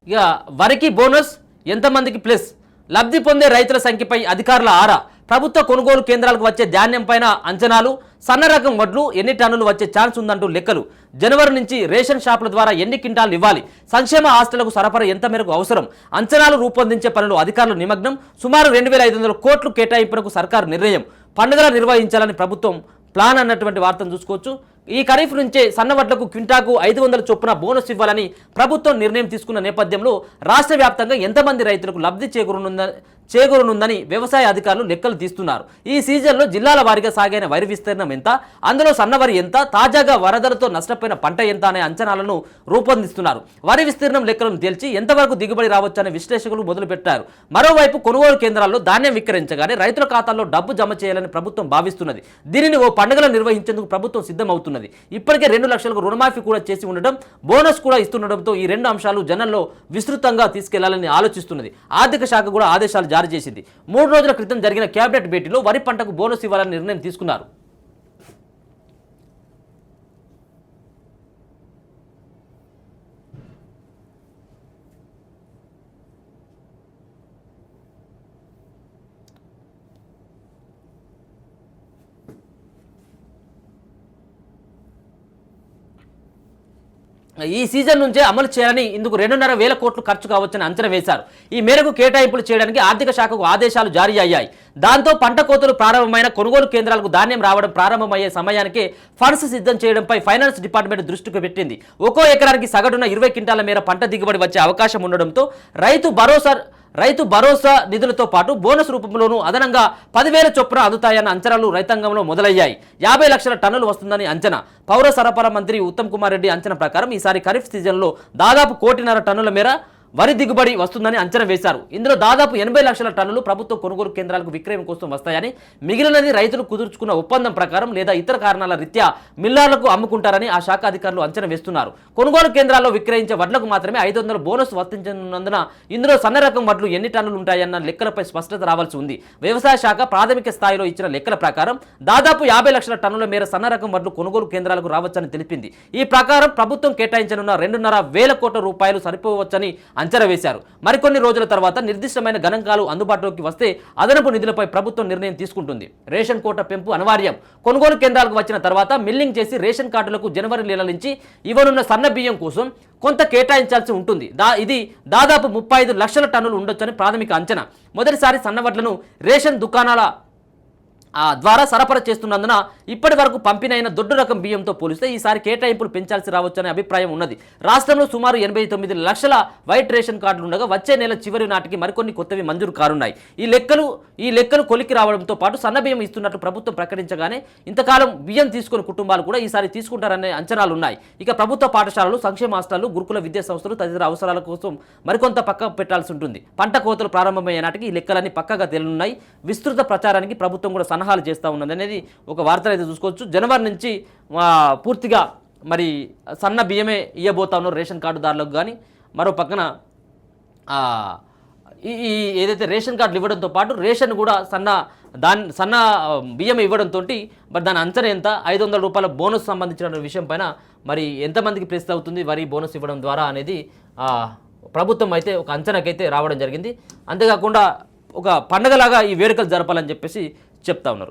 ఇక వరికి బోనస్ ఎంతమందికి ప్లస్ లబ్ధి పొందే రైతుల సంఖ్యపై అధికారుల ఆరా ప్రభుత్వ కొనుగోలు కేంద్రాలకు వచ్చే ధాన్యం పైన అంచనాలు సన్న రకం వడ్లు ఎన్ని టన్నులు వచ్చే ఛాన్స్ ఉందంటూ లెక్కలు జనవరి నుంచి రేషన్ షాపుల ద్వారా ఎన్ని క్వింటాలు ఇవ్వాలి సంక్షేమ హాస్టళ్లకు సరఫరా ఎంత మేరకు అవసరం అంచనాలు రూపొందించే పనులు అధికారులు నిమగ్నం సుమారు 2,500 కోట్లు కేటాయింపునకు సర్కారు నిర్ణయం పండుగలు నిర్వహించాలని ప్రభుత్వం ప్లాన్ అన్నటువంటి వార్తను చూసుకోవచ్చు ఈ ఖరీఫ్ నుంచే సన్నవడ్లకు క్వింటాకు 500 చొప్పున బోనస్ ఇవ్వాలని ప్రభుత్వం నిర్ణయం తీసుకున్న నేపథ్యంలో రాష్ట్ర వ్యాప్తంగా ఎంతమంది రైతులకు లబ్ధి చేకూరనుందని వ్యవసాయ అధికారులు లెక్కలు తీస్తున్నారు ఈ సీజన్లో జిల్లాల వారీగా సాగైన వరి విస్తీర్ణం ఎంత అందులో సన్నవరి ఎంత తాజాగా వరదలతో నష్టపోయిన పంట ఎంత అనే అంచనాలను రూపొందిస్తున్నారు వరి విస్తీర్ణం లెక్కలను తేల్చి ఎంతవరకు దిగుబడి రావచ్చనే విశ్లేషకులు మొదలుపెట్టారు మరోవైపు కొనుగోలు కేంద్రాల్లో ధాన్యం విక్రయించగానే రైతుల ఖాతాల్లో డబ్బు జమ చేయాలని ప్రభుత్వం భావిస్తున్నది దీనిని ఓ పండుగలు నిర్వహించేందుకు ప్రభుత్వం సిద్ధమవుతున్నది ఇప్పటికే 2 లక్షలకు రుణమాఫీ కూడా చేసి ఉండడం బోనస్ కూడా ఇస్తుండటంతో ఈ 2 అంశాలు జనంలో విస్తృతంగా తీసుకెళ్లాలని ఆలోచిస్తున్నది ఆర్థిక శాఖ కూడా ఆదేశాలు జారీ చేసింది 3 రోజుల క్రితం జరిగిన కేబినెట్ భేటీలో వరి పంటకు బోనస్ ఇవ్వాలని నిర్ణయం తీసుకున్నారు ఈ సీజన్ నుంచే అమలు చేయాలని ఇందుకు 2,500 కోట్లు ఖర్చు కావచ్చని అంచనా వేశారు ఈ మేరకు కేటాయింపులు చేయడానికి ఆర్థిక శాఖకు ఆదేశాలు జారీ అయ్యాయి దాంతో పంట కోతలు ప్రారంభమైన కొనుగోలు కేంద్రాలకు ధాన్యం రావడం ప్రారంభమయ్యే సమయానికే ఫండ్స్ సిద్ధం చేయడంపై ఫైనాన్స్ డిపార్ట్మెంట్ దృష్టికి పెట్టింది ఒక్కో ఎకరానికి సగటున 20 క్వింటాల మేర పంట దిగుబడి వచ్చే అవకాశం ఉండడంతో రైతు భరోసా నిధులతో పాటు బోనస్ రూపంలోనూ అదనంగా 10,000 చొప్పున అందుతాయన్న అంచనాలు రైతాంగంలో మొదలయ్యాయి 50 లక్షల టన్నులు వస్తుందని అంచనా పౌర సరఫరా మంత్రి ఉత్తమ్ కుమార్ రెడ్డి అంచనా ప్రకారం ఈసారి ఖరీఫ్ సీజన్లో దాదాపు 1,500,000 టన్నుల మేర వరి దిగుబడి వస్తుందని అంచనా వేశారు ఇందులో దాదాపు 80 లక్షల టన్నులు ప్రభుత్వ కొనుగోలు కేంద్రాలకు విక్రయం కోసం వస్తాయని మిగిలినది రైతులు కుదుర్చుకున్న ఒప్పందం ప్రకారం లేదా ఇతర కారణాల రీత్యా మిల్లర్లకు అమ్ముకుంటారని ఆ శాఖ అధికారులు అంచనా వేస్తున్నారు కొనుగోలు కేంద్రాల్లో విక్రయించే వడ్లకు మాత్రమే 500 బోనస్ వర్తించనున్నందున ఇందులో సన్న రకం వడ్లు ఎన్ని టన్నులు ఉంటాయన్న లెక్కలపై స్పష్టత రావాల్సి ఉంది వ్యవసాయ శాఖ ప్రాథమిక స్థాయిలో ఇచ్చిన లెక్కల ప్రకారం దాదాపు 50 లక్షల టన్నుల మేర సన్న రకం వడ్లు కొనుగోలు కేంద్రాలకు రావచ్చని తెలిపింది ఈ ప్రకారం ప్రభుత్వం కేటాయించనున్న 2,500 కోట్ల రూపాయలు సరిపోవచ్చని అంచనా వేశారు మరికొన్ని రోజుల తర్వాత నిర్దిష్టమైన గణాంకాలు అందుబాటులోకి వస్తే అదనపు నిధులపై ప్రభుత్వం నిర్ణయం తీసుకుంటుంది రేషన్ కోట పెంపు అనివార్యం కొనుగోలు కేంద్రాలకు వచ్చిన తర్వాత మిల్లింగ్ చేసి రేషన్ కార్డులకు జనవరి నెల నుంచి ఇవ్వనున్న సన్న బియ్యం కోసం కొంత కేటాయించాల్సి ఉంటుంది ఇది దాదాపు 35 లక్షల టన్నులు ఉండొచ్చని ప్రాథమిక అంచనా మొదటిసారి సన్నవడ్లను రేషన్ దుకాణాల ద్వారా సరఫరా చేస్తున్నందున ఇప్పటి వరకు పంపినైన దొడ్డు రకం బియ్యంతో పోలిస్తే ఈసారి కేటాయింపులు పెంచాల్సి రావచ్చనే అభిప్రాయం ఉన్నది రాష్ట్రంలో సుమారు 89 లక్షల వైట్ రేషన్ కార్డులు ఉండగా వచ్చే నెల చివరి నాటికి మరికొన్ని కొత్తవి మంజూరు కానున్నాయి ఈ లెక్కలు కొలికి రావడంతో పాటు సన్న బియ్యం ఇస్తున్నట్లు ప్రభుత్వం ప్రకటించగానే ఇంతకాలం బియ్యం తీసుకున్న కుటుంబాలు కూడా ఈసారి తీసుకుంటారనే అంచనాలు ఉన్నాయి ఇక ప్రభుత్వ పాఠశాలలు సంక్షేమ హాస్టళ్లు గురుకుల విద్యా సంస్థలు తదితర అవసరాల కోసం మరికొంత పక్క పెట్టాల్సి ఉంటుంది పంట కోతలు ప్రారంభమయ్యే నాటికి ఈ లెక్కలన్నీ పక్కగా తేలనున్నాయి విస్తృత ప్రచారానికి ప్రభుత్వం కూడా సలహాలు చేస్తూ ఉన్నది అనేది ఒక వార్తలు అయితే చూసుకోవచ్చు జనవరి నుంచి పూర్తిగా మరి సన్న బియ్యమే ఇవ్వబోతా ఉన్నారు రేషన్ కార్డుదారులకు కానీ మరో పక్కన ఈ ఏదైతే రేషన్ కార్డులు ఇవ్వడంతో పాటు రేషన్ కూడా సన్న బియ్యం ఇవ్వడంతో మరి దాని అంచనా ఎంత 500 రూపాయల బోనస్ సంబంధించిన విషయం పైన మరి ఎంతమందికి ప్లస్ అవుతుంది వరి బోనస్ ఇవ్వడం ద్వారా అనేది ప్రభుత్వం అయితే ఒక అంచనాకైతే రావడం జరిగింది అంతేకాకుండా ఒక పండగలాగా ఈ వేడుకలు జరపాలని చెప్పేసి చెప్తా ఉన్నారు